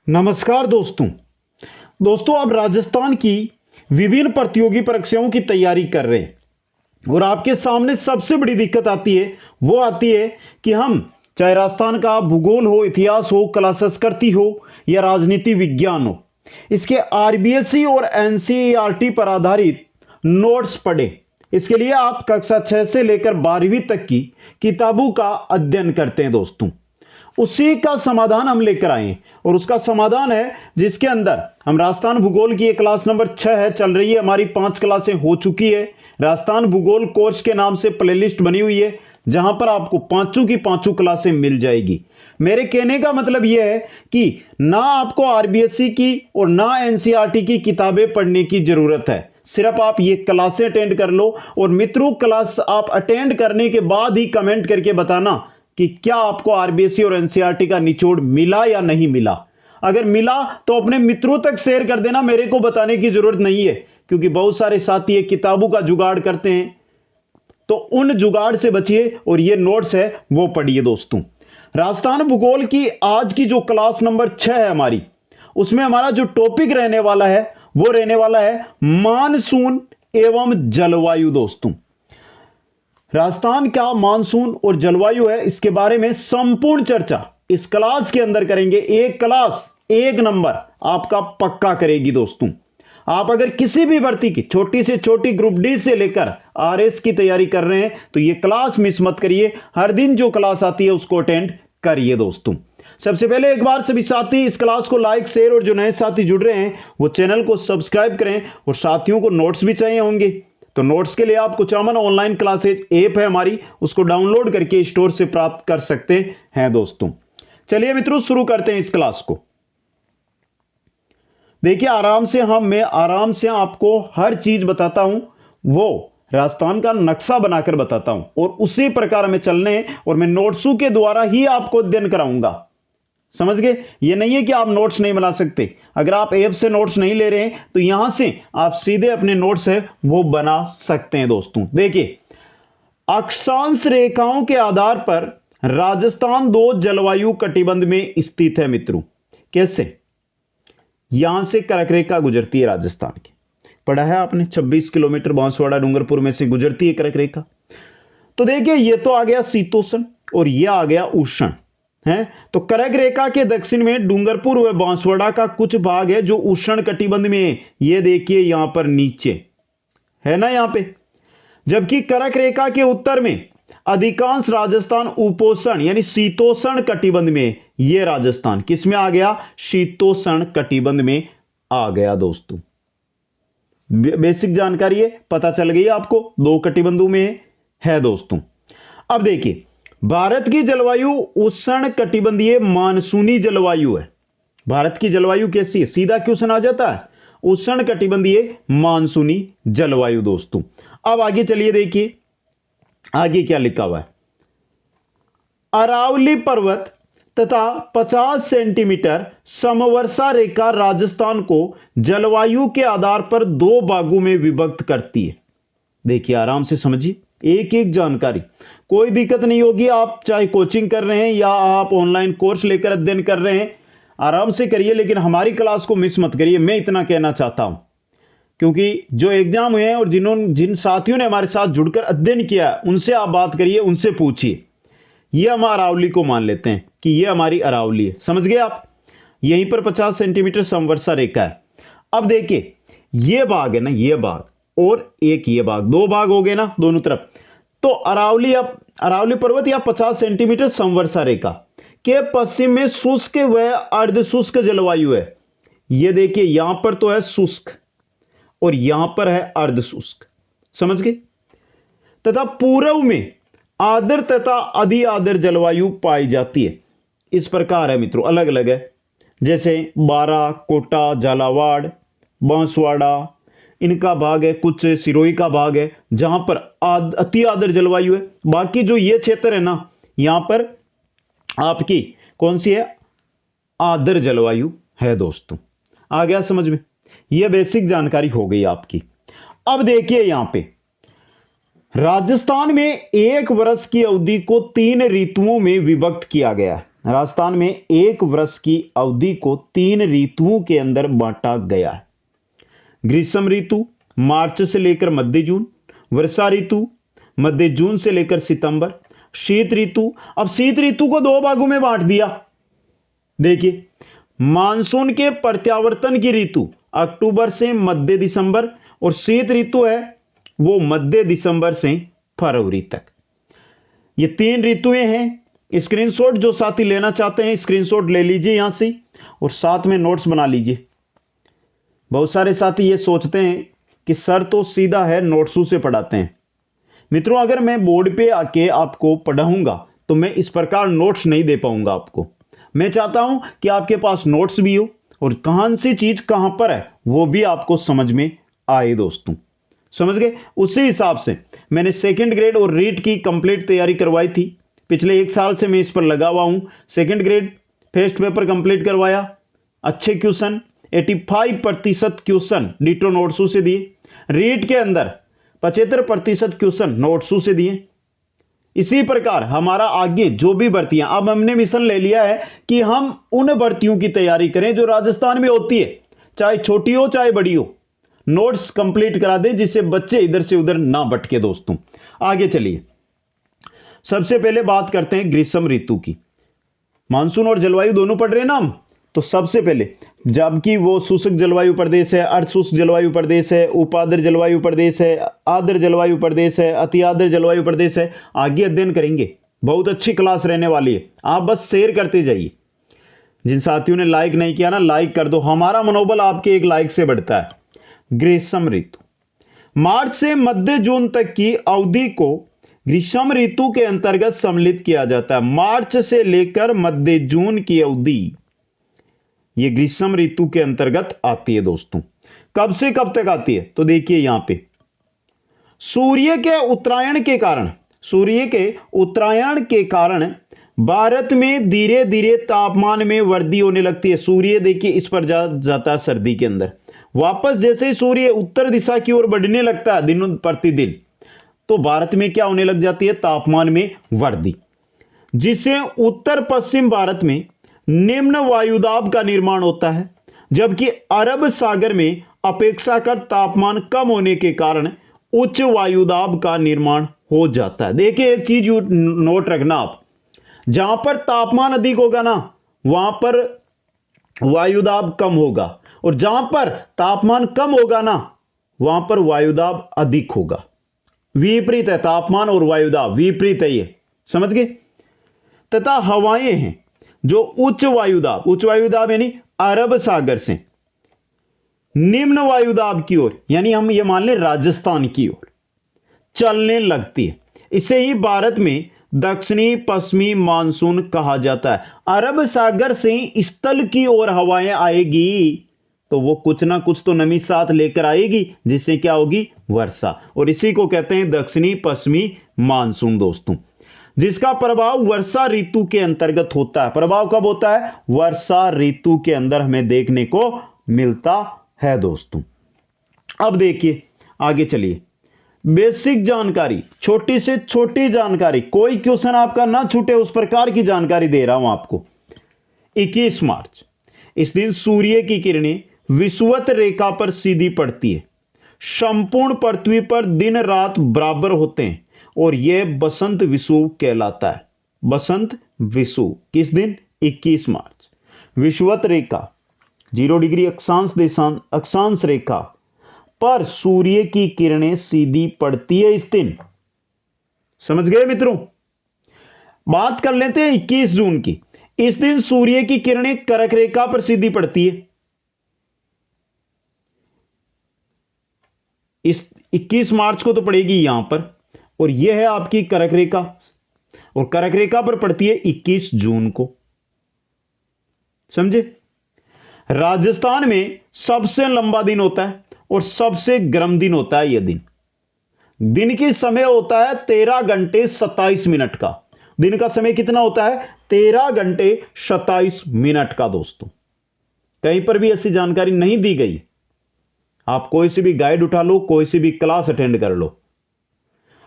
नमस्कार दोस्तों आप राजस्थान की विभिन्न प्रतियोगी परीक्षाओं की तैयारी कर रहे हैं और आपके सामने सबसे बड़ी दिक्कत आती है वो आती है कि हम चाहे राजस्थान का भूगोल हो, इतिहास हो, कला संस्कृति हो या राजनीति विज्ञान हो, इसके आरबीएससी और एनसीईआरटी पर आधारित नोट्स पढ़े। इसके लिए आप कक्षा 6 से लेकर 12वीं तक की किताबों का अध्ययन करते हैं दोस्तों। उसी का समाधान हम लेकर आए और उसका समाधान है जिसके अंदर हम राजस्थान भूगोल की क्लास नंबर 6 है, चल रही है, हमारी 5 क्लासें हो चुकी है। राजस्थान भूगोल कोर्स के नाम से प्लेलिस्ट बनी हुई है जहां पर आपको पांचों की पांचों क्लासें मिल जाएगी। मेरे कहने का मतलब यह है कि ना आपको आरबीएससी की और ना एनसीईआरटी की किताबें पढ़ने की जरूरत है, सिर्फ आप ये क्लासें अटेंड कर लो। और मित्रों, क्लास आप अटेंड करने के बाद ही कमेंट करके बताना कि क्या आपको आरबीएससी और एनसीईआरटी का निचोड़ मिला या नहीं मिला। अगर मिला तो अपने मित्रों तक शेयर कर देना, मेरे को बताने की जरूरत नहीं है, क्योंकि बहुत सारे साथी ये किताबों का जुगाड़ करते हैं, तो उन जुगाड़ से बचिए और ये नोट्स है वो पढ़िए दोस्तों। राजस्थान भूगोल की आज की जो क्लास नंबर 6 है हमारी, उसमें हमारा जो टॉपिक रहने वाला है वो रहने वाला है मानसून एवं जलवायु दोस्तों। राजस्थान का मानसून और जलवायु है, इसके बारे में संपूर्ण चर्चा इस क्लास के अंदर करेंगे। एक क्लास 1 नंबर आपका पक्का करेगी दोस्तों। आप अगर किसी भी भर्ती की छोटी से छोटी ग्रुप डी से लेकर आरएस की तैयारी कर रहे हैं तो यह क्लास मिस मत करिए। हर दिन जो क्लास आती है उसको अटेंड करिए दोस्तों। सबसे पहले एक बार सभी साथी इस क्लास को लाइक, शेयर और जो नए साथी जुड़ रहे हैं वो चैनल को सब्सक्राइब करें। और साथियों को नोट्स भी चाहिए होंगे तो नोट्स के लिए आप कुचामन ऑनलाइन क्लासेज ऐप है हमारी, उसको डाउनलोड करके स्टोर से प्राप्त कर सकते हैं दोस्तों। चलिए मित्रों, शुरू करते हैं इस क्लास को। देखिए मैं आराम से आपको हर चीज बताता हूं, वो राजस्थान का नक्शा बनाकर बताता हूं और उसी प्रकार हमें चलने हैं और मैं नोट्सों के द्वारा ही आपको अध्ययन कराऊंगा। समझ गए? ये नहीं है कि आप नोट्स नहीं बना सकते। अगर आप ऐप से नोट्स नहीं ले रहे हैं तो यहां से आप सीधे अपने नोट्स है वो बना सकते हैं दोस्तों। देखिए, अक्षांश रेखाओं के आधार पर राजस्थान 2 जलवायु कटिबंध में स्थित है मित्रों। कैसे? यहां से कर्क रेखा गुजरती है राजस्थान की, पढ़ा है आपने, 26 किलोमीटर बांसवाड़ा डूंगरपुर में से गुजरती है कर्क रेखा। तो देखिए, ये तो आ गया शीतोष्ण और ये आ गया उष्ण है। तो कर्क रेखा के दक्षिण में डूंगरपुर व बांसवाड़ा का कुछ भाग है जो उष्ण कटिबंध में है। ये देखिए यहां पर नीचे है ना, यहां पे। जबकि कर्क रेखा के उत्तर में अधिकांश राजस्थान उपोष्ण यानी शीतोष्ण कटिबंध में। ये राजस्थान किस में आ गया? शीतोष्ण कटिबंध में आ गया दोस्तों। बेसिक जानकारी है, पता चल गई आपको, 2 कटिबंधों में है दोस्तों। अब देखिए, भारत की जलवायु उष्ण कटिबंधीय मानसूनी जलवायु है। भारत की जलवायु कैसी है? सीधा क्वेश्चन आ जाता है, उष्ण कटिबंधीय मानसूनी जलवायु दोस्तों। अब आगे चलिए, देखिए आगे क्या लिखा हुआ है। अरावली पर्वत तथा 50 सेंटीमीटर समवर्षा रेखा राजस्थान को जलवायु के आधार पर 2 भागों में विभक्त करती है। देखिए, आराम से समझिए, एक एक जानकारी, कोई दिक्कत नहीं होगी। आप चाहे कोचिंग कर रहे हैं या आप ऑनलाइन कोर्स लेकर अध्ययन कर रहे हैं, आराम से करिए, लेकिन हमारी क्लास को मिस मत करिए। मैं इतना कहना चाहता हूं, क्योंकि जो एग्जाम हुए हैं और जिन साथियों ने हमारे साथ जुड़कर अध्ययन किया उनसे आप बात करिए, उनसे पूछिए। ये हम अरावली को मान लेते हैं कि ये हमारी अरावली है, समझ गए आप? यहीं पर 50 सेंटीमीटर समवर्षा रेखा है। अब देखिए, ये भाग है ना, ये भाग और एक ये भाग, 2 भाग हो गए ना दोनों तरफ। तो अरावली पर्वत या 50 सेंटीमीटर समवर्षा रेखा के पश्चिम में शुष्क व अर्धशुष्क जलवायु है। ये देखिए, यहां पर तो है शुष्क और यहां पर है अर्धशुष्क, समझ गए? तथा पूर्व में आर्द्र तथा अति आर्द्र जलवायु पाई जाती है। इस प्रकार है मित्रों, अलग अलग है, जैसे बारा, कोटा, झालावाड़, बांसवाड़ा, इनका भाग है, कुछ सिरोही का भाग है जहां पर अति आर्द्र जलवायु है। बाकी जो ये क्षेत्र है ना, यहां पर आपकी कौन सी है? आर्द्र जलवायु है दोस्तों। आ गया समझ में? यह बेसिक जानकारी हो गई आपकी। अब देखिए, यहां पे राजस्थान में 1 वर्ष की अवधि को 3 ऋतुओं में विभक्त किया गया है। राजस्थान में एक वर्ष की अवधि को 3 ऋतुओं के अंदर बांटा गया है। ग्रीष्म ऋतु मार्च से लेकर मध्य जून, वर्षा ऋतु मध्य जून से लेकर सितंबर, शीत ऋतु, अब शीत ऋतु को 2 भागों में बांट दिया। देखिए, मानसून के प्रत्यावर्तन की ऋतु अक्टूबर से मध्य दिसंबर, और शीत ऋतु है वो मध्य दिसंबर से फरवरी तक। ये 3 ऋतुएं हैं। स्क्रीनशॉट जो साथी लेना चाहते हैं स्क्रीनशॉट ले लीजिए यहां से, और साथ में नोट्स बना लीजिए। बहुत सारे साथी ये सोचते हैं कि सर तो सीधा है नोट्सों से पढ़ाते हैं। मित्रों, अगर मैं बोर्ड पे आके आपको पढ़ाऊंगा तो मैं इस प्रकार नोट्स नहीं दे पाऊंगा आपको। मैं चाहता हूं कि आपके पास नोट्स भी हो और कहां सी चीज कहां पर है वो भी आपको समझ में आए। दोस्तों समझ गए? उसी हिसाब से मैंने सेकंड ग्रेड और रीट की कंप्लीट तैयारी करवाई थी। पिछले 1 साल से मैं इस पर लगा हुआ हूं। Second grade first paper complete करवाया, अच्छे क्वेश्चन 85% क्वेश्चन डिटो नोट्सों से दिए। रीट के अंदर 75% क्वेश्चन नोट्सों से दिए। इसी प्रकार हमारा आगे जो भी भर्तियां, अब हमने मिशन ले लिया है कि हम उन भर्तियों की तैयारी करें जो राजस्थान में होती है, चाहे छोटी हो चाहे बड़ी हो। नोट्स कंप्लीट करा दें जिससे बच्चे इधर से उधर ना भटके। दोस्तों आगे चलिए, सबसे पहले बात करते हैं ग्रीष्म ऋतु की। मानसून और जलवायु दोनों पढ़ रहे हैं ना हम, तो सबसे पहले, जबकि वो शुष्क जलवायु प्रदेश है, अर्धशुष्क जलवायु प्रदेश है, उपाद्र जलवायु प्रदेश है, आर्द्र जलवायु प्रदेश है, अति आर्द्र जलवायु प्रदेश है, आगे अध्ययन करेंगे। बहुत अच्छी क्लास रहने वाली है, आप बस शेयर करते जाइए। जिन साथियों ने लाइक नहीं किया ना, लाइक कर दो, हमारा मनोबल आपके एक लाइक से बढ़ता है। ग्रीष्म ऋतु मार्च से मध्य जून तक की अवधि को ग्रीष्म ऋतु के अंतर्गत सम्मिलित किया जाता है। मार्च से लेकर मध्य जून की अवधि ये ग्रीष्म ऋतु के अंतर्गत आती है। दोस्तों कब से कब तक आती है? तो देखिए यहां पे सूर्य के उत्तरायण के कारण भारत में धीरे धीरे तापमान में वृद्धि होने लगती है। सूर्य देखिए इस पर जाता है सर्दी के अंदर, वापस जैसे ही सूर्य उत्तर दिशा की ओर बढ़ने लगता है दिन प्रतिदिन, तो भारत में क्या होने लग जाती है? तापमान में वृद्धि, जिससे उत्तर पश्चिम भारत में निम्न वायुदाब का निर्माण होता है, जबकि अरब सागर में अपेक्षाकृत तापमान कम होने के कारण उच्च वायुदाब का निर्माण हो जाता है। देखिए एक चीज नोट रखना आप, जहां पर तापमान अधिक होगा ना वहां पर वायुदाब कम होगा, और जहां पर तापमान कम होगा ना वहां पर वायुदाब अधिक होगा। विपरीत है, तापमान और वायुदाब विपरीत है, ये समझ गए? तथा हवाएं हैं जो उच्च वायुदाब यानी अरब सागर से निम्न वायुदाब की ओर, यानी हम ये मान लें राजस्थान की ओर चलने लगती है। इसे ही भारत में दक्षिणी पश्चिमी मानसून कहा जाता है। अरब सागर से स्थल की ओर हवाएं आएगी तो वो कुछ ना कुछ तो नमी साथ लेकर आएगी, जिससे क्या होगी? वर्षा, और इसी को कहते हैं दक्षिणी पश्चिमी मानसून। दोस्तों जिसका प्रभाव वर्षा ऋतु के अंतर्गत होता है। प्रभाव कब होता है? वर्षा ऋतु के अंदर हमें देखने को मिलता है। दोस्तों अब देखिए आगे चलिए, बेसिक जानकारी, छोटी से छोटी जानकारी, कोई क्वेश्चन आपका ना छूटे उस प्रकार की जानकारी दे रहा हूं आपको। 21 मार्च इस दिन सूर्य की किरणें विषुवत रेखा पर सीधी पड़ती है। संपूर्ण पृथ्वी पर दिन रात बराबर होते हैं और यह बसंत विषुव कहलाता है। बसंत विषुव किस दिन? 21 मार्च। विषुवत रेखा 0 डिग्री अक्षांश रेखा पर सूर्य की किरणें सीधी पड़ती है इस दिन। समझ गए मित्रों? बात कर लेते हैं 21 जून की। इस दिन सूर्य की किरणें कर्क रेखा पर सीधी पड़ती है। इस 21 मार्च को तो पड़ेगी यहां पर, और यह है आपकी कर्क रेखा, और कर्क रेखा पर पड़ती है 21 जून को। समझे? राजस्थान में सबसे लंबा दिन होता है और सबसे गर्म दिन होता है यह दिन। दिन की समय होता है 13 घंटे 27 मिनट का। दिन का समय कितना होता है? 13 घंटे 27 मिनट का। दोस्तों कहीं पर भी ऐसी जानकारी नहीं दी गई। आप कोई सी भी गाइड उठा लो, कोई सी भी क्लास अटेंड कर लो।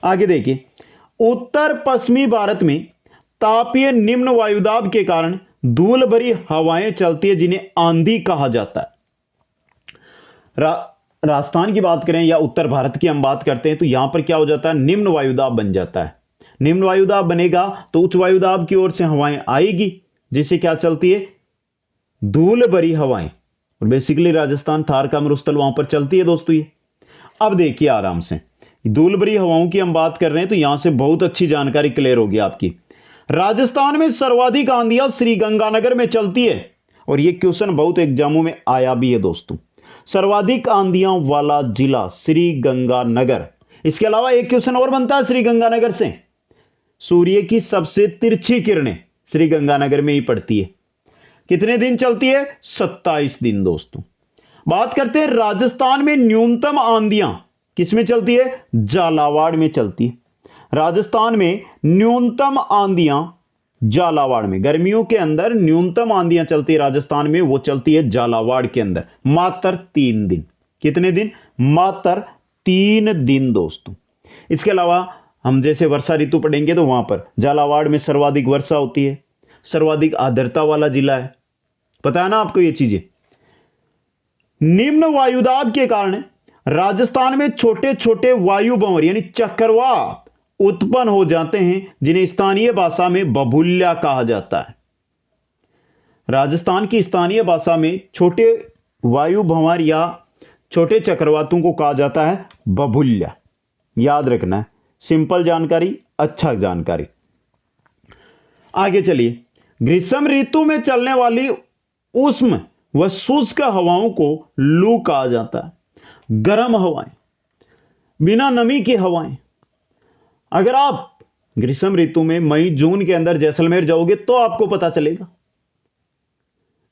आगे देखिए, उत्तर पश्चिमी भारत में तापीय निम्न वायुदाब के कारण धूल भरी हवाएं चलती है जिन्हें आंधी कहा जाता है। राजस्थान की बात करें या उत्तर भारत की हम बात करते हैं तो यहां पर क्या हो जाता है, निम्न वायुदाब बन जाता है। निम्न वायुदाब बनेगा तो उच्च वायुदाब की ओर से हवाएं आएगी जिससे क्या चलती है, धूल भरी हवाएं। और बेसिकली राजस्थान थार का मरुस्थल वहां पर चलती है दोस्तों ये। अब देखिए आराम से, धूल भरी हवाओं की हम बात कर रहे हैं तो यहां से बहुत अच्छी जानकारी क्लियर होगी आपकी। राजस्थान में सर्वाधिक आंधियां श्री गंगानगर में चलती है और यह क्वेश्चन बहुत एग्जामों में आया भी है दोस्तों। सर्वाधिक आंधियां वाला जिला श्री गंगानगर। इसके अलावा एक क्वेश्चन और बनता है श्री गंगानगर से, सूर्य की सबसे तिरछी किरणें श्री गंगानगर में ही पड़ती है। कितने दिन चलती है, 27 दिन दोस्तों। बात करते हैं राजस्थान में न्यूनतम आंधियां किसमें चलती है, झालावाड़ में चलती है। राजस्थान में न्यूनतम आंधियां झालावाड़ में, गर्मियों के अंदर न्यूनतम आंधियां चलती है राजस्थान में, वो चलती है झालावाड़ के अंदर मात्र 3 दिन। कितने दिन, मात्र 3 दिन दोस्तों। इसके अलावा हम जैसे वर्षा ऋतु पढ़ेंगे तो वहां पर झालावाड़ में सर्वाधिक वर्षा होती है, सर्वाधिक आर्द्रता वाला जिला है, पता है ना आपको ये चीजें। निम्न वायुदाब के कारण राजस्थान में छोटे छोटे वायु भंवर यानी चक्रवात उत्पन्न हो जाते हैं जिन्हें स्थानीय भाषा में बबूल्या कहा जाता है। राजस्थान की स्थानीय भाषा में छोटे वायु भंवर या छोटे चक्रवातों को कहा जाता है बबूल्या। याद रखना है, सिंपल जानकारी, अच्छा जानकारी। आगे चलिए, ग्रीष्म ऋतु में चलने वाली उष्ण व शुष्क हवाओं को लू कहा जाता है। गर्म हवाएं, बिना नमी की हवाएं। अगर आप ग्रीष्म ऋतु में मई जून के अंदर जैसलमेर जाओगे तो आपको पता चलेगा,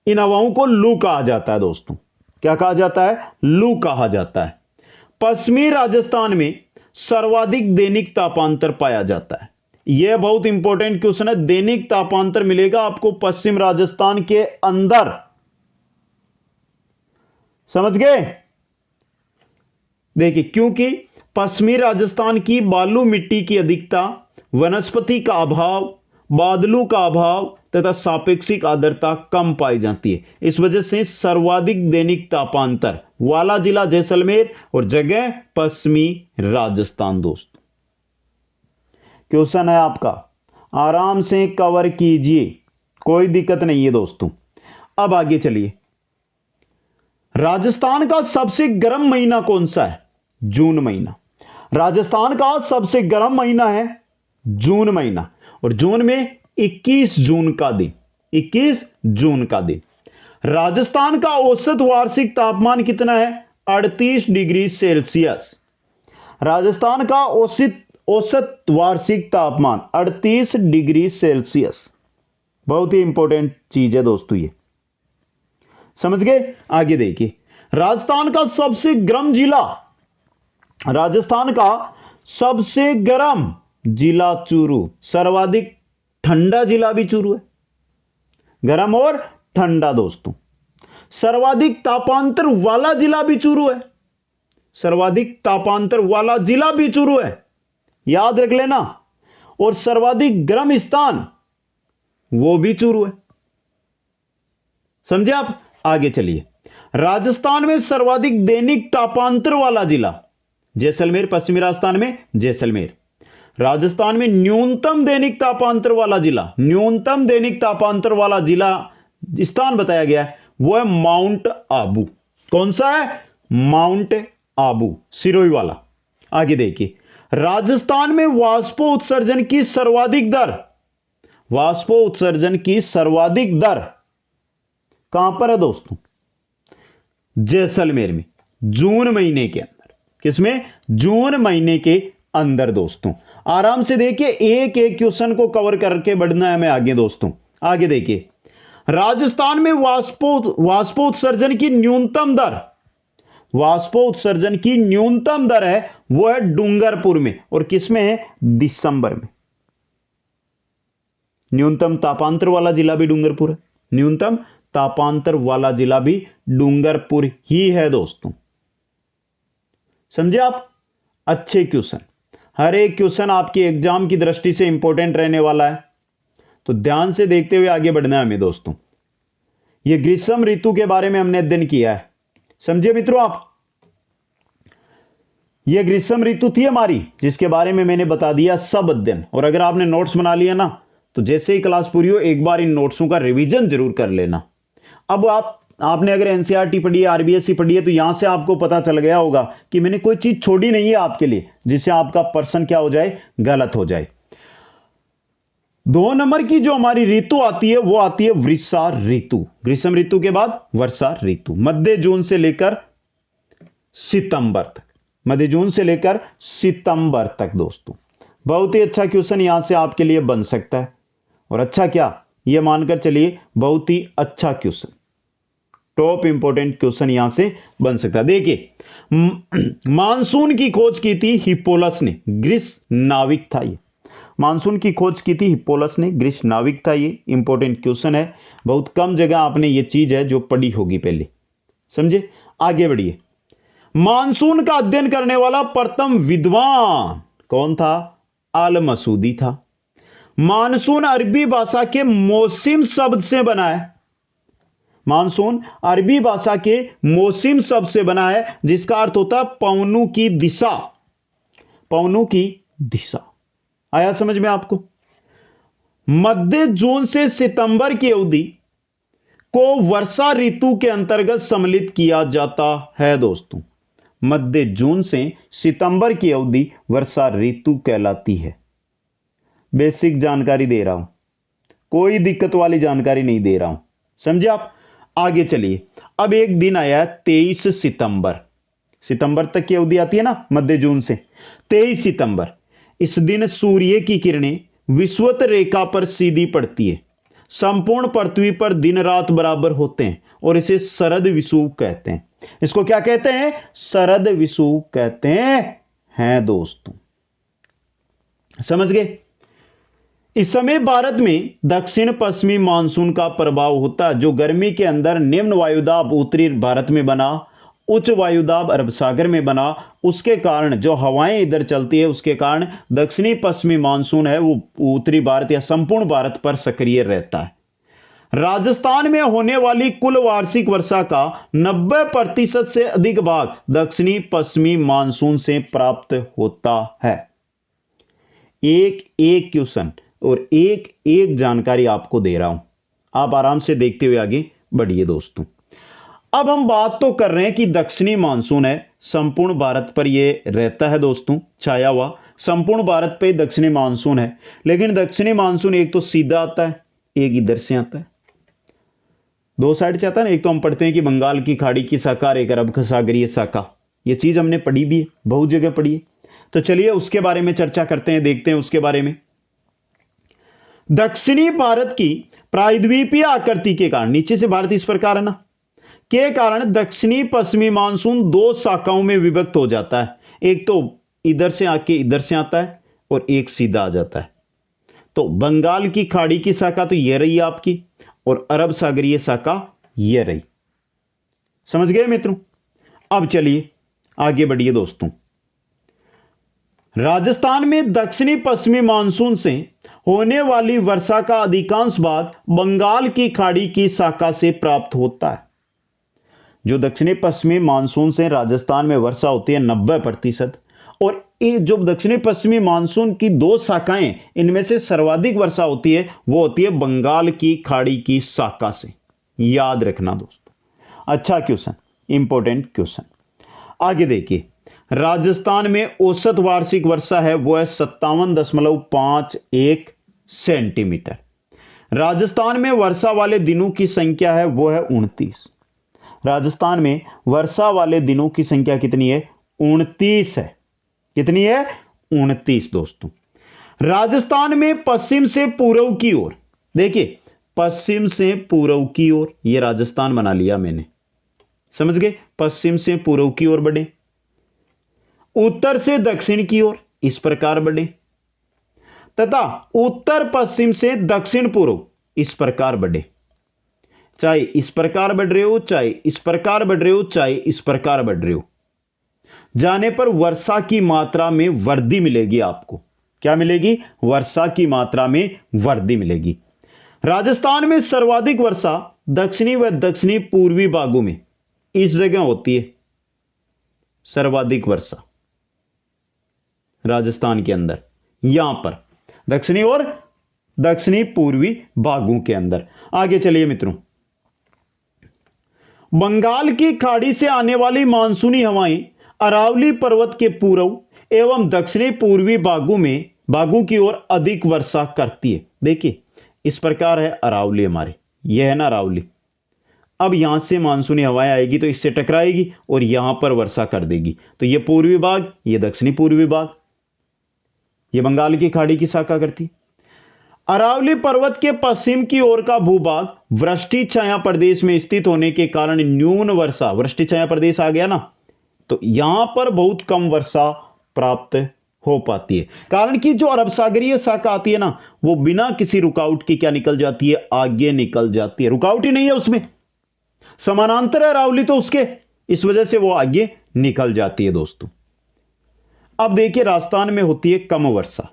इन हवाओं को लू कहा जाता है दोस्तों। क्या कहा जाता है, लू कहा जाता है। पश्चिमी राजस्थान में सर्वाधिक दैनिक तापांतर पाया जाता है। यह बहुत इंपॉर्टेंट क्वेश्चन है, दैनिक तापांतर मिलेगा आपको पश्चिम राजस्थान के अंदर, समझ गए। देखिए, क्योंकि पश्चिमी राजस्थान की बालू मिट्टी की अधिकता, वनस्पति का अभाव, बादलों का अभाव तथा सापेक्षिक आर्द्रता कम पाई जाती है। इस वजह से सर्वाधिक दैनिक तापांतर वाला जिला जैसलमेर और जगह पश्चिमी राजस्थान दोस्तों। क्वेश्चन है आपका, आराम से कवर कीजिए, कोई दिक्कत नहीं है दोस्तों। अब आगे चलिए, राजस्थान का सबसे गर्म महीना कौन सा है, जून महीना। राजस्थान का सबसे गर्म महीना है जून महीना, और जून में 21 जून का दिन, 21 जून का दिन। राजस्थान का औसत वार्षिक तापमान कितना है, 38 डिग्री सेल्सियस। राजस्थान का औसत वार्षिक तापमान 38 डिग्री सेल्सियस। बहुत ही इंपॉर्टेंट चीज है दोस्तों ये, समझ गए। आगे देखिए, राजस्थान का सबसे गर्म जिला, राजस्थान का सबसे गर्म जिला चूरू। सर्वाधिक ठंडा जिला भी चूरू है, गर्म और ठंडा दोस्तों। सर्वाधिक तापांतर वाला जिला भी चूरू है, सर्वाधिक तापांतर वाला जिला भी चूरू है, याद रख लेना। और सर्वाधिक गर्म स्थान वो भी चूरू है, समझे आप। आगे चलिए, राजस्थान में सर्वाधिक दैनिक तापांतर वाला जिला जैसलमेर, पश्चिमी राजस्थान में जैसलमेर। राजस्थान में न्यूनतम दैनिक तापांतर वाला जिला, न्यूनतम दैनिक तापांतर वाला जिला स्थान बताया गया है वो है माउंट आबू। कौन सा है, माउंट आबू, सिरोही वाला। आगे देखिए, राजस्थान में वाष्पोत्सर्जन की सर्वाधिक दर, वाष्पोत्सर्जन की सर्वाधिक दर कहां पर है दोस्तों, जैसलमेर में, जून महीने के अंदर। किसमें, जून महीने के अंदर दोस्तों। आराम से देखिए, एक एक क्वेश्चन को कवर करके बढ़ना है हमें आगे दोस्तों। आगे देखिए, राजस्थान में वाष्पोत्सर्जन की न्यूनतम दर, वाष्पोत्सर्जन की न्यूनतम दर है वो है डूंगरपुर में, और किसमें है, दिसंबर में। न्यूनतम तापांतर वाला जिला भी डूंगरपुर है, न्यूनतम तापांतर वाला जिला भी डूंगरपुर ही है दोस्तों, समझे आप। अच्छे क्वेश्चन, हर एक क्वेश्चन आपके एग्जाम की दृष्टि से इंपॉर्टेंट रहने वाला है। तो ध्यान से देखते हुए आगे बढ़ना है हमें दोस्तों। ये ग्रीष्म ऋतु के बारे में हमने अध्ययन किया है, समझिए मित्रों आप। ये ग्रीष्म ऋतु थी हमारी, जिसके बारे में मैंने बता दिया सब अध्ययन। और अगर आपने नोट्स बना लिया ना, तो जैसे ही क्लास पूरी हो एक बार इन नोट्सों का रिवीजन जरूर कर लेना। अब आपने अगर एनसीईआरटी पढ़ी है, आरबीएसई पढ़ी है, तो यहां से आपको पता चल गया होगा कि मैंने कोई चीज छोड़ी नहीं है आपके लिए जिससे आपका पर्सन क्या हो जाए, गलत हो जाए। 2 नंबर की जो हमारी ऋतु आती है वो आती है वर्षा ऋतु। ग्रीष्म ऋतु के बाद वर्षा ऋतु, मध्य जून से लेकर सितंबर तक, मध्य जून से लेकर सितंबर तक दोस्तों। बहुत ही अच्छा क्वेश्चन यहां से आपके लिए बन सकता है। और अच्छा क्या, यह मानकर चलिए बहुत ही अच्छा क्वेश्चन, टॉप इंपोर्टेंट क्वेश्चन यहां से बन सकता है। देखिए, मानसून की खोज की थी हिप्पोलस ने, ग्रीस नाविक था ये। मानसून की खोज की थी हिप्पोलस ने, ग्रीस नाविक था ये। इंपोर्टेंट क्वेश्चन है, बहुत कम जगह आपने ये चीज है जो पढ़ी होगी पहले, समझे। आगे बढ़िए। मानसून का अध्ययन करने वाला प्रथम विद्वान कौन था? अल मसूदी था। मानसून अरबी भाषा के मौसम शब्द से बना है। मानसून अरबी भाषा के मौसम शब्द से बना है, जिसका अर्थ होता है पवनों की दिशा। पवनों की दिशा आया समझ में आपको। मध्य जून से सितंबर की अवधि को वर्षा ऋतु के अंतर्गत सम्मिलित किया जाता है दोस्तों। मध्य जून से सितंबर की अवधि वर्षा ऋतु कहलाती है। बेसिक जानकारी दे रहा हूं, कोई दिक्कत वाली जानकारी नहीं दे रहा हूं, समझे आप। आगे चलिए। अब एक दिन आया 23 सितंबर। सितंबर तक की अवधि आती है ना मध्य जून से। 23 सितंबर, इस दिन सूर्य की किरणें विषुवत रेखा पर सीधी पड़ती है। संपूर्ण पृथ्वी पर दिन रात बराबर होते हैं और इसे शरद विषुव कहते हैं। इसको क्या कहते हैं? शरद विषुव कहते हैं दोस्तों, समझ गए। इस समय भारत में दक्षिण पश्चिमी मानसून का प्रभाव होता है, जो गर्मी के अंदर निम्न वायुदाब उत्तरी भारत में बना, उच्च वायुदाब अरब सागर में बना। उसके कारण जो हवाएं इधर चलती है, उसके कारण दक्षिणी पश्चिमी मानसून है वो उत्तरी भारत या संपूर्ण भारत पर सक्रिय रहता है। राजस्थान में होने वाली कुल वार्षिक वर्षा का 90% से अधिक भाग दक्षिणी पश्चिमी मानसून से प्राप्त होता है। एक एक क्वेश्चन और एक एक जानकारी आपको दे रहा हूं, आप आराम से देखते हुए आगे बढ़िए दोस्तों। अब हम बात तो कर रहे हैं कि दक्षिणी मानसून है, संपूर्ण भारत पर यह रहता है दोस्तों, छाया हुआ। संपूर्ण भारत पे दक्षिणी मानसून है, लेकिन दक्षिणी मानसून एक तो सीधा आता है, एक इधर से आता है, 2 साइड से आता है ना। एक तो हम पढ़ते हैं कि बंगाल की खाड़ी की शाखा और एक अरब सागरीय शाखा, यह चीज हमने पढ़ी भी है, बहुत जगह पढ़ी है। तो चलिए उसके बारे में चर्चा करते हैं, देखते हैं उसके बारे में। दक्षिणी भारत की प्रायद्वीपीय आकृति के कारण, नीचे से भारत इस प्रकार है ना, के कारण दक्षिणी पश्चिमी मानसून 2 शाखाओं में विभक्त हो जाता है। एक तो इधर से आके इधर से आता है और एक सीधा आ जाता है। तो बंगाल की खाड़ी की शाखा तो यह रही आपकी, और अरब सागरीय शाखा यह रही, समझ गए मित्रों। अब चलिए आगे बढ़िए दोस्तों। राजस्थान में दक्षिणी पश्चिमी मानसून से होने वाली वर्षा का अधिकांश भाग बंगाल की खाड़ी की शाखा से प्राप्त होता है। जो दक्षिणी पश्चिमी मानसून से राजस्थान में वर्षा होती है 90%, और जो दक्षिणी पश्चिमी मानसून की 2 शाखाएं, इनमें से सर्वाधिक वर्षा होती है वो होती है बंगाल की खाड़ी की शाखा से। याद रखना दोस्तों, अच्छा क्वेश्चन, इंपॉर्टेंट क्वेश्चन। आगे देखिए, राजस्थान में औसत वार्षिक वर्षा है वो है 57.51 सेंटीमीटर। राजस्थान में वर्षा वाले दिनों की संख्या है वो है 29। राजस्थान में वर्षा वाले दिनों की संख्या कितनी है? 29 है। कितनी है? 29 दोस्तों। राजस्थान में पश्चिम से पूर्व की ओर, देखिए पश्चिम से पूर्व की ओर, यह राजस्थान बना लिया मैंने, समझ गए। पश्चिम से पूर्व की ओर बढ़े, उत्तर से दक्षिण की ओर इस प्रकार बढ़े, तथा उत्तर पश्चिम से दक्षिण पूर्व इस प्रकार बढ़े। चाहे इस प्रकार बढ़ रहे हो, चाहे इस प्रकार बढ़ रहे हो, चाहे इस प्रकार बढ़ रहे हो, जाने पर वर्षा की मात्रा में वृद्धि मिलेगी आपको। क्या मिलेगी? वर्षा की मात्रा में वृद्धि मिलेगी। राजस्थान में सर्वाधिक वर्षा दक्षिणी व दक्षिणी पूर्वी भागों में इस जगह होती है। सर्वाधिक वर्षा राजस्थान के अंदर यहां पर दक्षिणी और दक्षिणी पूर्वी भागों के अंदर। आगे चलिए मित्रों, बंगाल की खाड़ी से आने वाली मानसूनी हवाएं अरावली पर्वत के पूर्व एवं दक्षिणी पूर्वी भागों की ओर अधिक वर्षा करती है। देखिए इस प्रकार है अरावली, हमारे यह है ना अरावली। अब यहां से मानसूनी हवाएं आएगी तो इससे टकराएगी और यहां पर वर्षा कर देगी। तो यह पूर्वी भाग, यह दक्षिणी पूर्वी भाग, यह बंगाल की खाड़ी की शाखा करती है। अरावली पर्वत के पश्चिम की ओर का भूभाग वृष्टि छाया प्रदेश में स्थित होने के कारण न्यून वर्षा, वृष्टि छाया प्रदेश आ गया ना, तो यहां पर बहुत कम वर्षा प्राप्त हो पाती है। कारण कि जो अरब सागरीय शाखा आती है ना, वो बिना किसी रुकावट के क्या निकल जाती है, आगे निकल जाती है। रुकावट ही नहीं है उसमें, समानांतर है अरावली तो उसके, इस वजह से वो आगे निकल जाती है दोस्तों। अब देखिए राजस्थान में होती है कम वर्षा,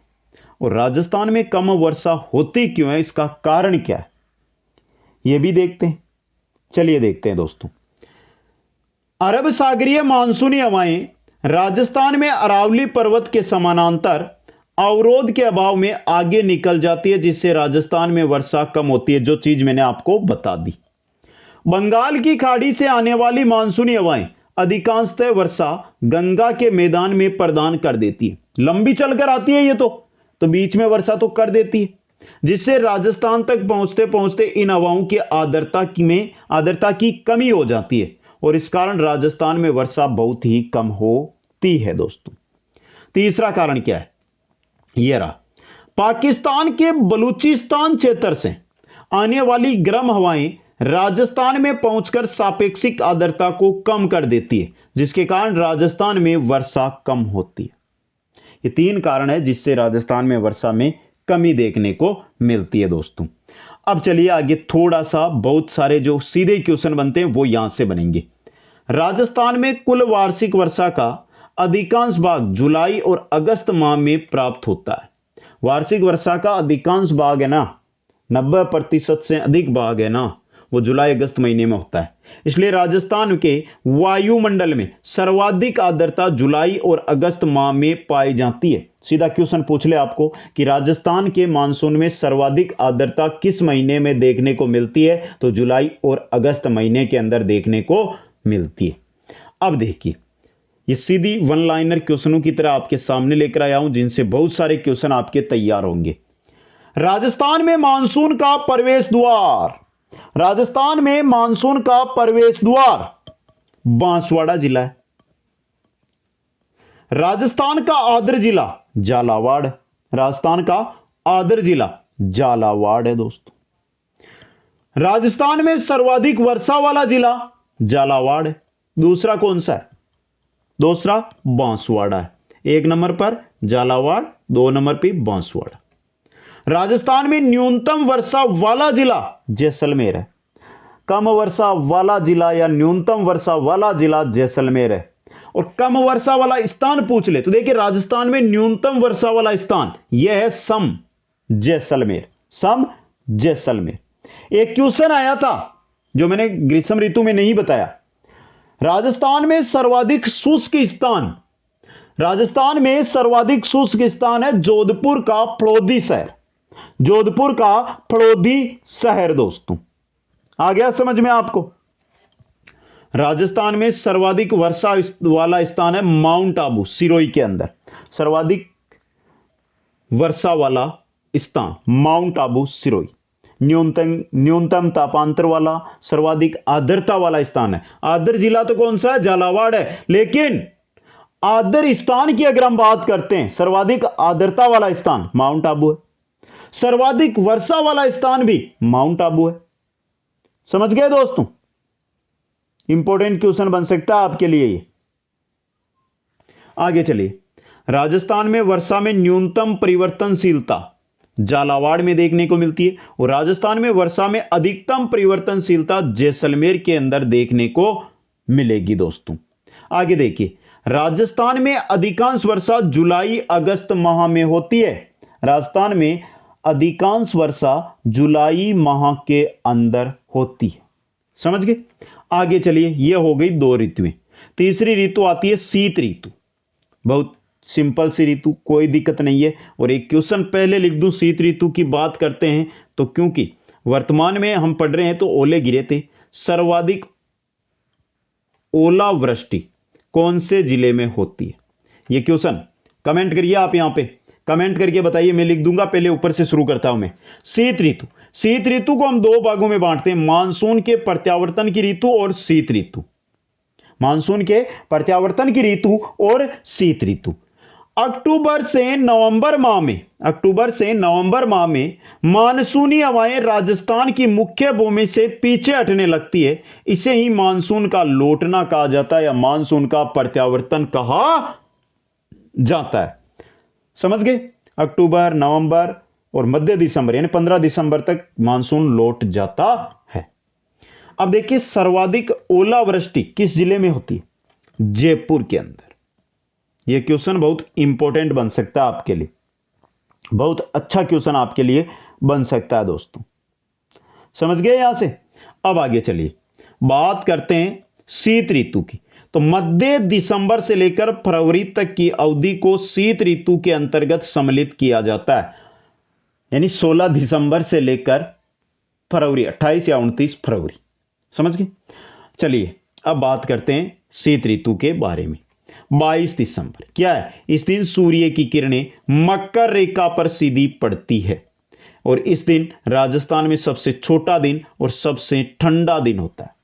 और राजस्थान में कम वर्षा होती क्यों है, इसका कारण क्या है, यह भी देखते हैं। चलिए देखते हैं दोस्तों। अरब सागरीय मानसूनी हवाएं राजस्थान में अरावली पर्वत के समानांतर अवरोध के अभाव में आगे निकल जाती है, जिससे राजस्थान में वर्षा कम होती है, जो चीज मैंने आपको बता दी। बंगाल की खाड़ी से आने वाली मानसूनी हवाएं अधिकांशतः वर्षा गंगा के मैदान में प्रदान कर देती है। लंबी चलकर आती है ये तो बीच में वर्षा तो कर देती है, जिससे राजस्थान तक पहुंचते पहुंचते इन हवाओं की आर्द्रता की कमी हो जाती है, और इस कारण राजस्थान में वर्षा बहुत ही कम होती है दोस्तों। तीसरा कारण क्या है, यह रहा, पाकिस्तान के बलूचिस्तान क्षेत्र से आने वाली गर्म हवाएं राजस्थान में पहुंचकर सापेक्षिक आर्द्रता को कम कर देती है, जिसके कारण राजस्थान में वर्षा कम होती है। ये तीन कारण है जिससे राजस्थान में वर्षा में कमी देखने को मिलती है दोस्तों। अब चलिए आगे थोड़ा सा, बहुत सारे जो सीधे क्वेश्चन बनते हैं वो यहां से बनेंगे। राजस्थान में कुल वार्षिक वर्षा का अधिकांश भाग जुलाई और अगस्त माह में प्राप्त होता है। वार्षिक वर्षा का अधिकांश भाग है ना, 90% से अधिक भाग है ना, वो जुलाई अगस्त महीने में होता है। इसलिए राजस्थान के वायुमंडल में सर्वाधिक आर्द्रता जुलाई और अगस्त माह में पाई जाती है। सीधा क्वेश्चन पूछ ले आपको कि राजस्थान के मानसून में सर्वाधिक आर्द्रता किस महीने में देखने को मिलती है, तो जुलाई और अगस्त महीने के अंदर देखने को मिलती है। अब देखिए, ये सीधी वन लाइनर क्वेश्चनों की तरह आपके सामने लेकर आया हूं, जिनसे बहुत सारे क्वेश्चन आपके तैयार होंगे। राजस्थान में मानसून का प्रवेश द्वार, राजस्थान में मानसून का प्रवेश द्वार बांसवाड़ा जिला है। राजस्थान का आदर जिला झालावाड़, राजस्थान का आदर जिला झालावाड़ है दोस्तों। राजस्थान में सर्वाधिक वर्षा वाला जिला झालावाड़ है। दूसरा कौन सा है, दूसरा बांसवाड़ा है। 1 नंबर पर झालावाड़, 2 नंबर पर बांसवाड़ा। राजस्थान में न्यूनतम वर्षा वाला जिला जैसलमेर है। कम वर्षा वाला जिला या न्यूनतम वर्षा वाला जिला जैसलमेर है। और कम वर्षा वाला स्थान पूछ ले तो देखिए राजस्थान में न्यूनतम वर्षा वाला स्थान यह है सम जैसलमेर, सम जैसलमेर। एक क्वेश्चन आया था जो मैंने ग्रीष्म ऋतु में नहीं बताया। राजस्थान में सर्वाधिक शुष्क स्थान, राजस्थान में सर्वाधिक शुष्क स्थान है जोधपुर का फलोदी शहर, जोधपुर का फलोदी शहर दोस्तों। आ गया समझ में आपको। राजस्थान में सर्वाधिक वर्षा वाला स्थान है माउंट आबू, सिरोही के अंदर सर्वाधिक वर्षा वाला स्थान माउंट आबू सिरोही। न्यूनतम तापांतर वाला, सर्वाधिक आर्द्रता वाला स्थान है। आर्द्र जिला तो कौन सा है, झालावाड़ है। लेकिन आर्द्र स्थान की अगर हम बात करते हैं, सर्वाधिक आर्द्रता वाला स्थान माउंट आबू है। सर्वाधिक वर्षा वाला स्थान भी माउंट आबू है। समझ गए दोस्तों, इंपॉर्टेंट क्वेश्चन बन सकता है आपके लिए ये। आगे चलिए, राजस्थान में वर्षा में न्यूनतम परिवर्तनशीलता झालावाड़ में देखने को मिलती है, और राजस्थान में वर्षा में अधिकतम परिवर्तनशीलता जैसलमेर के अंदर देखने को मिलेगी दोस्तों। आगे देखिए, राजस्थान में अधिकांश वर्षा जुलाई अगस्त माह में होती है। राजस्थान में अधिकांश वर्षा जुलाई माह के अंदर होती है। समझ गए? आगे चलिए, ये हो गई दो ऋतुएं। तीसरी ऋतु आती है शीत ऋतु। बहुत सिंपल सी ऋतु, कोई दिक्कत नहीं है। और एक क्वेश्चन पहले लिख दूं, शीत ऋतु की बात करते हैं तो क्योंकि वर्तमान में हम पढ़ रहे हैं तो ओले गिरे थे। सर्वाधिक ओलावृष्टि कौन से जिले में होती है? ये क्वेश्चन कमेंट करिए, आप यहां पे कमेंट करके बताइए, मैं लिख दूंगा। पहले ऊपर से शुरू करता हूं मैं। शीत ऋतु, शीत ऋतु को हम दो भागों में बांटते हैं, मानसून के प्रत्यावर्तन की ऋतु और शीत ऋतु। मानसून के प्रत्यावर्तन की ऋतु और शीत ऋतु। अक्टूबर से नवंबर माह में मानसूनी हवाएं राजस्थान की मुख्य भूमि से पीछे हटने लगती है। इसे ही मानसून का लौटना कहा जाता है या मानसून का प्रत्यावर्तन कहा जाता है। समझ गए? अक्टूबर, नवंबर और मध्य दिसंबर यानी 15 दिसंबर तक मानसून लौट जाता है। अब देखिए, सर्वाधिक ओलावृष्टि किस जिले में होती है? जयपुर के अंदर। यह क्वेश्चन बहुत इंपॉर्टेंट बन सकता है आपके लिए, बहुत अच्छा क्वेश्चन आपके लिए बन सकता है दोस्तों। समझ गए यहां से? अब आगे चलिए, बात करते हैं शीत ऋतु की। तो मध्य दिसंबर से लेकर फरवरी तक की अवधि को शीत ऋतु के अंतर्गत सम्मिलित किया जाता है, यानी 16 दिसंबर से लेकर फरवरी 28 या 29 फरवरी। समझ गए? चलिए अब बात करते हैं शीत ऋतु के बारे में। 22 दिसंबर क्या है? इस दिन सूर्य की किरणें मकर रेखा पर सीधी पड़ती है और इस दिन राजस्थान में सबसे छोटा दिन और सबसे ठंडा दिन होता है।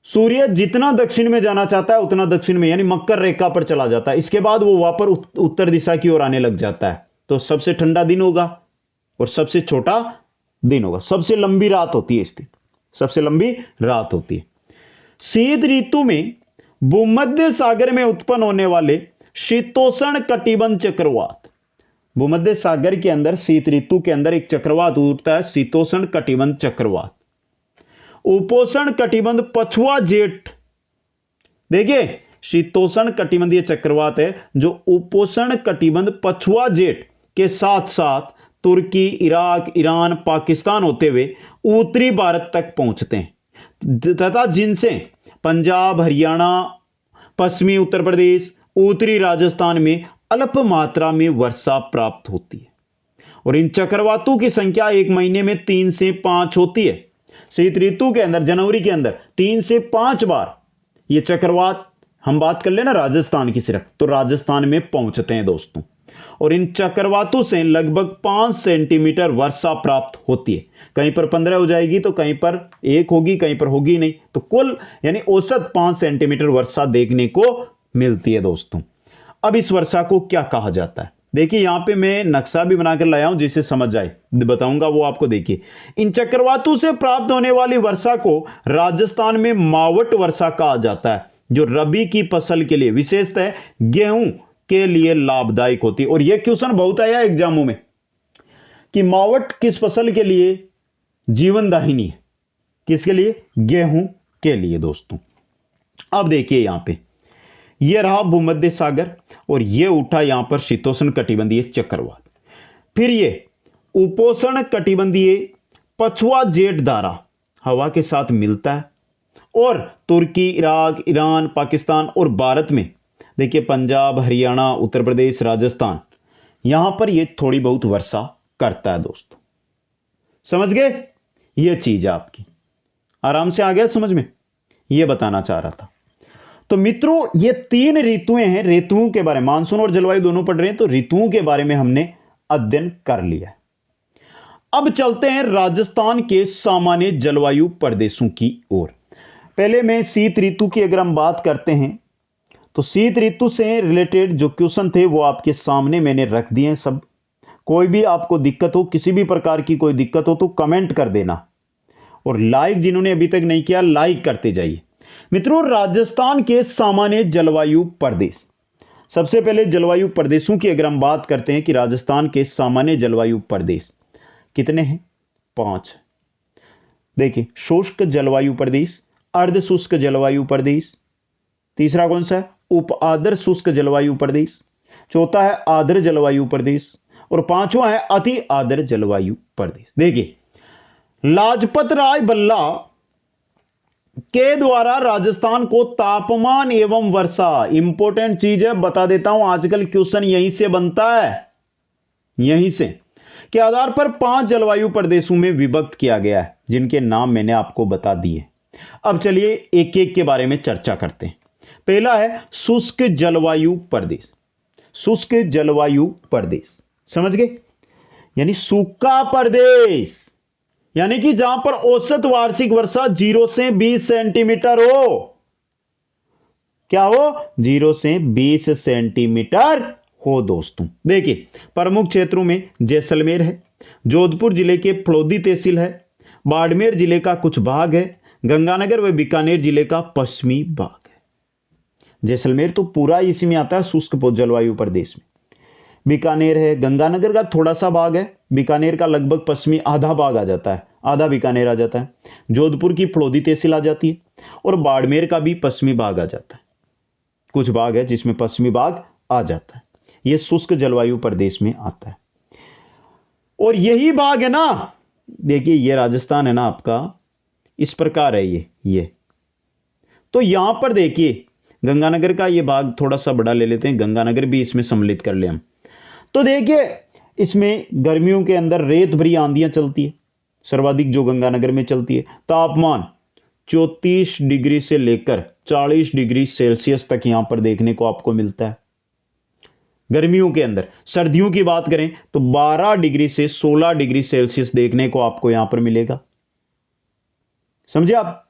सूर्य जितना दक्षिण में जाना चाहता है उतना दक्षिण में यानी मकर रेखा पर चला जाता है। इसके बाद वो वापस उत्तर दिशा की ओर आने लग जाता है। तो सबसे ठंडा दिन होगा और सबसे छोटा दिन होगा। सबसे लंबी रात होती है इस दिन, सबसे लंबी रात होती है। शीत ऋतु में भूमध्य सागर में उत्पन्न होने वाले शीतोष्ण कटिबंध चक्रवात, भूमध्य सागर के अंदर शीत ऋतु के अंदर एक चक्रवात उठता है, शीतोष्ण कटिबंध चक्रवात। उपोष्ण कटिबंध पछुआ जेठ, देखिए शीतोष्ण कटिबंधीय चक्रवात है जो उपोष्ण कटिबंध पछुआ जेठ के साथ साथ तुर्की, इराक, ईरान, पाकिस्तान होते हुए उत्तरी भारत तक पहुंचते हैं तथा जिनसे पंजाब, हरियाणा, पश्चिमी उत्तर प्रदेश, उत्तरी राजस्थान में अल्प मात्रा में वर्षा प्राप्त होती है। और इन चक्रवातों की संख्या एक महीने में 3 से 5 होती है। शीत ऋतु के अंदर जनवरी के अंदर 3 से 5 बार ये चक्रवात, हम बात कर लेना राजस्थान की सिर्फ, तो राजस्थान में पहुंचते हैं दोस्तों। और इन चक्रवातों से लगभग 5 सेंटीमीटर वर्षा प्राप्त होती है। कहीं पर 15 हो जाएगी तो कहीं पर 1 होगी, कहीं पर होगी नहीं, तो कुल यानी औसत 5 सेंटीमीटर वर्षा देखने को मिलती है दोस्तों। अब इस वर्षा को क्या कहा जाता है? देखिए यहां पे मैं नक्शा भी बनाकर लाया हूं जिससे समझ आए, बताऊंगा वो आपको। देखिए इन चक्रवातों से प्राप्त होने वाली वर्षा को राजस्थान में मावट वर्षा कहा जाता है, जो रबी की फसल के लिए विशेषतः गेहूं के लिए लाभदायक होती है। और यह क्वेश्चन बहुत आया एग्जामों में कि मावट किस फसल के लिए जीवनदायिनी है? किसके लिए? गेहूं के लिए दोस्तों। अब देखिए यहां पे यह रहा भूमध्य सागर और यह उठा यहां पर शीतोष्ण कटिबंधीय चक्रवात। फिर यह उपोष्ण कटिबंधीय पछुआ जेठ धारा हवा के साथ मिलता है और तुर्की, इराक, ईरान, पाकिस्तान और भारत में देखिए पंजाब, हरियाणा, उत्तर प्रदेश, राजस्थान, यहां पर यह थोड़ी बहुत वर्षा करता है दोस्तों। समझ गए? यह चीज आपकी आराम से आ गया समझ में? यह बताना चाह रहा था। तो मित्रों ये 3 ऋतुएं हैं। ऋतुओं के बारे में, मानसून और जलवायु दोनों पढ़ रहे हैं, तो ऋतुओं के बारे में हमने अध्ययन कर लिया है। अब चलते हैं राजस्थान के सामान्य जलवायु प्रदेशों की ओर। पहले में शीत ऋतु की अगर हम बात करते हैं तो शीत ऋतु से रिलेटेड जो क्वेश्चन थे वो आपके सामने मैंने रख दिए हैं सब। कोई भी आपको दिक्कत हो, किसी भी प्रकार की कोई दिक्कत हो तो कमेंट कर देना, और लाइक जिन्होंने अभी तक नहीं किया लाइक करते जाइए। मित्रों राजस्थान के सामान्य जलवायु प्रदेश, सबसे पहले जलवायु प्रदेशों की अगर हम बात करते हैं कि राजस्थान के सामान्य जलवायु प्रदेश कितने हैं? 5। देखिए शुष्क जलवायु प्रदेश, अर्ध शुष्क जलवायु प्रदेश, तीसरा कौन सा है? उप आर्द्र शुष्क जलवायु प्रदेश, चौथा है आर्द्र जलवायु प्रदेश, और पांचवा है अति आर्द्र जलवायु प्रदेश। देखिए, लाजपत राय बल्ला के द्वारा राजस्थान को तापमान एवं वर्षा, इंपॉर्टेंट चीज है, बता देता हूं, आजकल क्वेश्चन यहीं से बनता है, यहीं से, के आधार पर 5 जलवायु प्रदेशों में विभक्त किया गया है, जिनके नाम मैंने आपको बता दिए। अब चलिए एक एक के बारे में चर्चा करते हैं। पहला है शुष्क जलवायु प्रदेश। शुष्क जलवायु प्रदेश, समझ गए, यानी सूखा प्रदेश, यानी कि जहां पर औसत वार्षिक वर्षा 0 से 20 सेंटीमीटर हो। क्या हो? 0 से 20 सेंटीमीटर हो दोस्तों। देखिए, प्रमुख क्षेत्रों में जैसलमेर है, जोधपुर जिले के फलोदी तहसील है, बाड़मेर जिले का कुछ भाग है, गंगानगर व बीकानेर जिले का पश्चिमी भाग है। जैसलमेर तो पूरा इसी में आता है, शुष्क जलवायु प्रदेश में। बीकानेर है, गंगानगर का थोड़ा सा भाग है, बीकानेर का लगभग पश्चिमी आधा भाग आ जाता है, आधा बीकानेर आ जाता है, जोधपुर की फलोदी तहसील आ जाती है, और बाड़मेर का भी पश्चिमी भाग आ जाता है। कुछ भाग है जिसमें पश्चिमी भाग आ जाता है। यह शुष्क जलवायु प्रदेश में आता है। और यही भाग है ना, देखिए ये राजस्थान है ना आपका, इस प्रकार है ये। तो यहां पर देखिए गंगानगर का ये भाग थोड़ा सा बड़ा ले लेते हैं, गंगानगर भी इसमें सम्मिलित कर ले हम। तो देखिए इसमें गर्मियों के अंदर रेत भरी आंधियां चलती है, सर्वाधिक जो गंगानगर में चलती है। तापमान 34 डिग्री से लेकर 40 डिग्री सेल्सियस तक यहां पर देखने को आपको मिलता है गर्मियों के अंदर। सर्दियों की बात करें तो 12 डिग्री से 16 डिग्री सेल्सियस देखने को आपको यहां पर मिलेगा। समझे आप?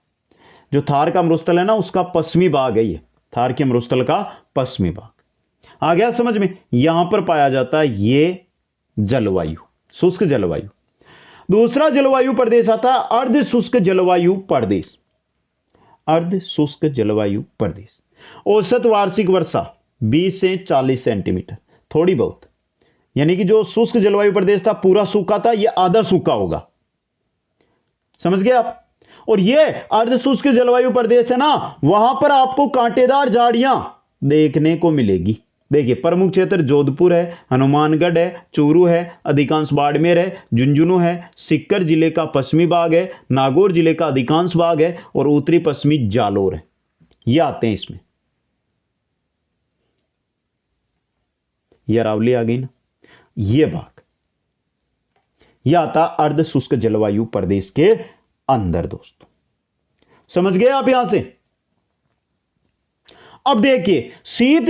जो थार का मरुस्थल है ना, उसका पश्चिमी भाग है ये, थार के मरुस्थल का पश्चिमी भाग। आ गया समझ में? यहां पर पाया जाता है ये जलवायु, शुष्क जलवायु। दूसरा जलवायु प्रदेश आता है अर्ध शुष्क जलवायु प्रदेश। अर्ध शुष्क जलवायु प्रदेश, औसत वार्षिक वर्षा 20 से 40 सेंटीमीटर, थोड़ी बहुत। यानी कि जो शुष्क जलवायु प्रदेश था पूरा सूखा था, यह आधा सूखा होगा। समझ गए आप? और यह अर्ध शुष्क जलवायु प्रदेश है ना, वहां पर आपको कांटेदार झाड़ियां देखने को मिलेगी। देखिए, प्रमुख क्षेत्र जोधपुर है, हनुमानगढ़ है, चूरू है, अधिकांश बाड़मेर है, झुंझुनू है, सीकर जिले का पश्चिमी भाग है, नागौर जिले का अधिकांश भाग है, और उत्तरी पश्चिमी जालोर है। ये आते हैं इसमें। ये अरावली आ गई ना, ये भाग, ये आता अर्ध शुष्क जलवायु प्रदेश के अंदर दोस्तों। समझ गए आप यहां से? अब देखिए शीत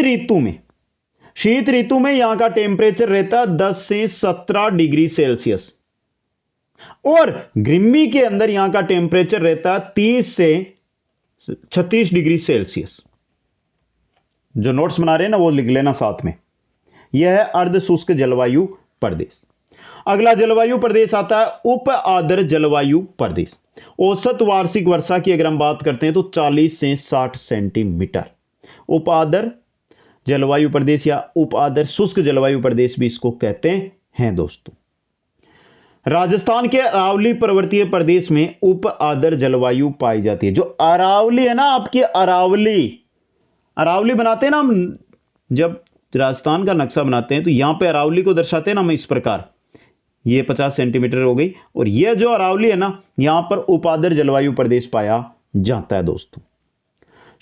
ऋतु में यहां का टेम्परेचर रहता है 10 से 17 डिग्री सेल्सियस, और गर्मी के अंदर यहां का टेम्परेचर रहता है 30 से 36 डिग्री सेल्सियस। जो नोट्स बना रहे हैं ना वो लिख लेना साथ में। यह है अर्ध शुष्क जलवायु प्रदेश। अगला जलवायु प्रदेश आता है उप आर्द्र जलवायु प्रदेश। औसत वार्षिक वर्षा की अगर हम बात करते हैं तो 40 से 60 सेंटीमीटर। उप आर्द्र जलवायु प्रदेश या उप आर्द्र शुष्क जलवायु प्रदेश भी इसको कहते हैं दोस्तों। राजस्थान के अरावली पर्वतीय प्रदेश में उप आर्द्र जलवायु पाई जाती है। जो अरावली है ना आपकी, अरावली बनाते हैं ना हम, जब राजस्थान का नक्शा बनाते हैं तो यहां पे अरावली को दर्शाते हैं ना हम इस प्रकार, ये 50 सेंटीमीटर हो गई, और ये जो अरावली है ना यहां पर उप आर्द्र जलवायु प्रदेश पाया जाता है दोस्तों।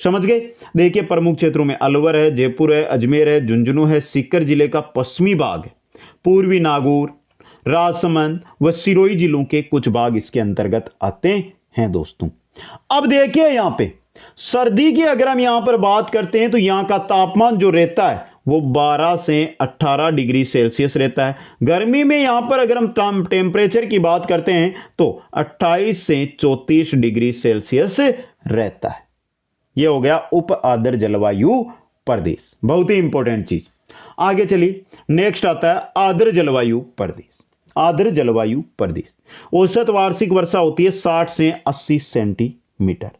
समझ गए? देखिए प्रमुख क्षेत्रों में अलवर है, जयपुर है, अजमेर है, झुंझुनू है, सीकर जिले का पश्चिमी भाग है, पूर्वी नागौर, राजसमंद व सिरोही जिलों के कुछ भाग इसके अंतर्गत आते हैं दोस्तों। अब देखिए यहां पे सर्दी की अगर हम यहां पर बात करते हैं तो यहां का तापमान जो रहता है वो 12 से 18 डिग्री सेल्सियस रहता है। गर्मी में यहां पर अगर हम टेम्परेचर की बात करते हैं तो 28 से 34 डिग्री सेल्सियस रहता है। यह हो गया उप आर्द्र जलवायु प्रदेश, बहुत ही इंपॉर्टेंट चीज। आगे चलिए, नेक्स्ट आता है आर्द्र जलवायु प्रदेश। आर्द्र जलवायु प्रदेश, औसत वार्षिक वर्षा होती है 60 से 80 सेंटीमीटर।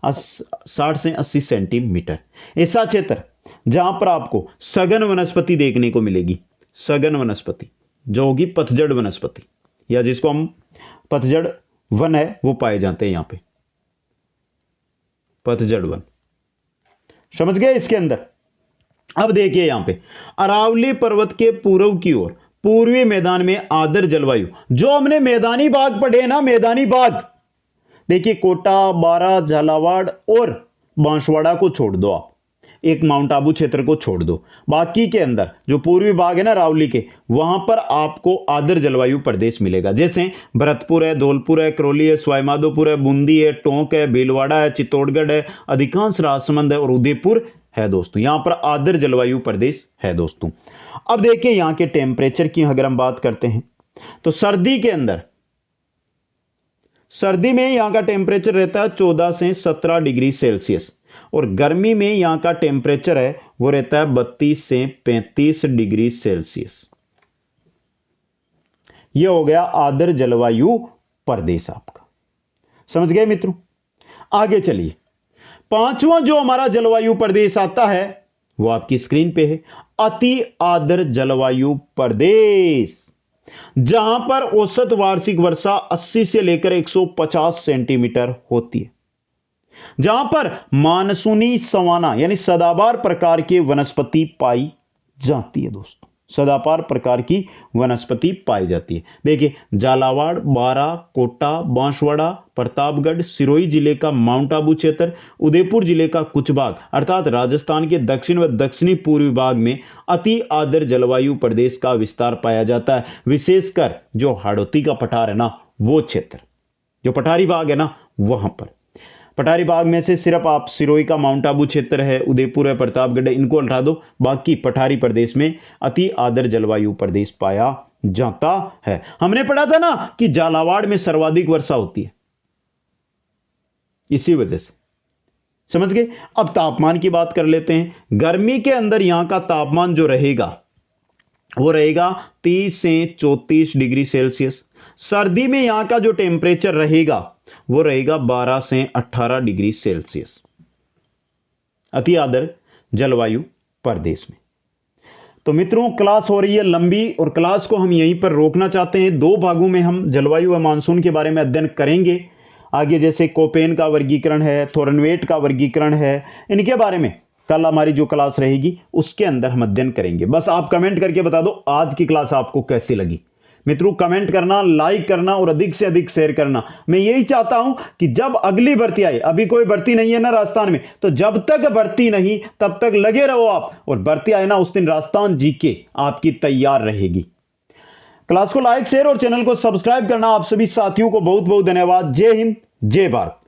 60 से 80 सेंटीमीटर ऐसा क्षेत्र जहां पर आपको सघन वनस्पति देखने को मिलेगी। सघन वनस्पति जो होगी पतझड़ वनस्पति, या जिसको हम पतझड़ वन है वो पाए जाते हैं यहां पे, पतझड़ वन। समझ गए इसके अंदर? अब देखिए यहां पे अरावली पर्वत के पूर्व की ओर पूर्वी मैदान में आर्द्र जलवायु, जो हमने मैदानी भाग पढ़े ना, मैदानी भाग, देखिए कोटा, बारा, झालावाड़ और बांसवाड़ा को छोड़ दो आप, एक माउंट आबू क्षेत्र को छोड़ दो, बाकी के अंदर जो पूर्वी भाग है ना रावली के, वहां पर आपको आर्द्र जलवायु प्रदेश मिलेगा। जैसे भरतपुर है, धौलपुर है, करौली है, सवाईमाधोपुर है, बूंदी है, टोंक है, भीलवाड़ा है, चित्तौड़गढ़ है, अधिकांश राजसमंद है और उदयपुर है दोस्तों। यहां पर आर्द्र जलवायु प्रदेश है दोस्तों। अब देखिए यहां के टेम्परेचर की अगर हम बात करते हैं तो सर्दी के अंदर, सर्दी में यहां का टेम्परेचर रहता है 14 से 17 डिग्री सेल्सियस और गर्मी में यहां का टेम्परेचर है वो रहता है 32 से 35 डिग्री सेल्सियस। यह हो गया आर्द्र जलवायु प्रदेश आपका, समझ गए मित्रों। आगे चलिए, पांचवां जो हमारा जलवायु प्रदेश आता है वो आपकी स्क्रीन पे है, अति आर्द्र जलवायु प्रदेश, जहां पर औसत वार्षिक वर्षा 80 से लेकर 150 सेंटीमीटर होती है, जहां पर मानसूनी सवाना यानी सदाबहार प्रकार की वनस्पति पाई जाती है दोस्तों, सदाबहार प्रकार की वनस्पति पाई जाती है। देखिए झालावाड़, बारा, कोटा, बांसवाड़ा, प्रतापगढ़, सिरोही जिले का माउंट आबू क्षेत्र, उदयपुर जिले का कुछ भाग अर्थात राजस्थान के दक्षिण व दक्षिणी पूर्वी भाग में अति आर्द्र जलवायु प्रदेश का विस्तार पाया जाता है। विशेषकर जो हाड़ौती का पठार है ना, वो क्षेत्र, जो पठारी भाग है ना, वहां पर पठारी भाग में से सिर्फ आप सिरोही का माउंट आबू क्षेत्र है, उदयपुर है, प्रतापगढ़ है, इनको हटा दो, बाकी पठारी प्रदेश में अति आर्द्र जलवायु प्रदेश पाया जाता है। हमने पढ़ा था ना कि झालावाड़ में सर्वाधिक वर्षा होती है, इसी वजह से, समझ गए। अब तापमान की बात कर लेते हैं। गर्मी के अंदर यहां का तापमान जो रहेगा वो रहेगा 30 से 34 डिग्री सेल्सियस। सर्दी में यहां का जो टेम्परेचर रहेगा वो रहेगा 12 से 18 डिग्री सेल्सियस, अति आर्द्र जलवायु प्रदेश में। तो मित्रों क्लास हो रही है लंबी और क्लास को हम यहीं पर रोकना चाहते हैं। दो भागों में हम जलवायु व मानसून के बारे में अध्ययन करेंगे आगे, जैसे कोपेन का वर्गीकरण है, थोरनवेट का वर्गीकरण है, इनके बारे में कल हमारी जो क्लास रहेगी उसके अंदर हम अध्ययन करेंगे। बस आप कमेंट करके बता दो आज की क्लास आपको कैसी लगी। मित्रों कमेंट करना, लाइक करना और अधिक से अधिक शेयर करना। मैं यही चाहता हूं कि जब अगली भर्ती आए, अभी कोई भर्ती नहीं है ना राजस्थान में, तो जब तक भर्ती नहीं तब तक लगे रहो आप, और भर्ती आए ना उस दिन राजस्थान जीके आपकी तैयार रहेगी। क्लास को लाइक, शेयर और चैनल को सब्सक्राइब करना। आप सभी साथियों को बहुत बहुत धन्यवाद। जय हिंद, जय भारत।